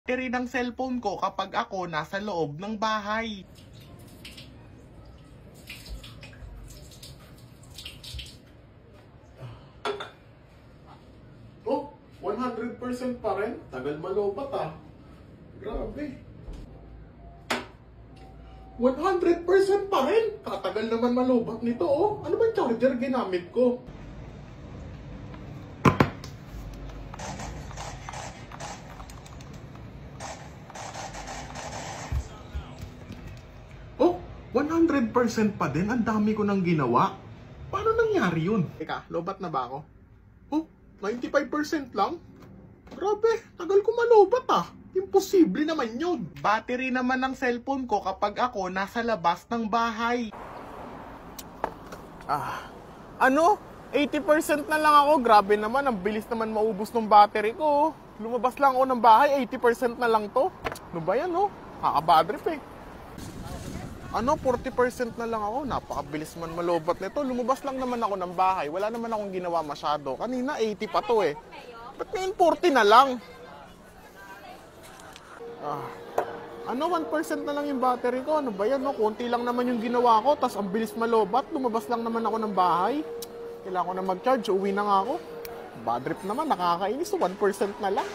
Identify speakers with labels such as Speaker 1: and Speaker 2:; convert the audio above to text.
Speaker 1: battery ng cellphone ko kapag ako nasa loob ng bahay.
Speaker 2: Oh, 100% pa rin? Tagal malobat ah. Grabe. 100% pa rin? Katagal naman malobat nito oh. Ano ba charger ginamit ko? Oh, 100% pa din? Ang dami ko nang ginawa. Paano nangyari yun? Teka, lobat na ba ako? Oh, 95% lang? Grabe, tagal ko malobat ah. Imposible naman yun.
Speaker 1: Battery naman ng cellphone ko kapag ako nasa labas ng bahay.
Speaker 2: Ano? 80% na lang ako. Grabe naman, ang bilis naman maubos ng battery ko. Lumabas lang ako ng bahay, 80% na lang to. Ano ba yan, oh? Kakabadrip eh. Ano, 40% na lang ako. Napakabilis man malobat nito. Lumabas lang naman ako ng bahay. Wala naman akong ginawa masyado. Kanina, 80 pa to eh. Ba't ngayon 40 na lang? Ano, 1% na lang yung battery ko. Ano ba yan, no? Konti lang naman yung ginawa ko. Tapos ang bilis malobat. Lumabas lang naman ako ng bahay. Kailangan ko na mag-charge. Uwi na nga ako. Bad trip naman. Nakakainis. 1% na lang.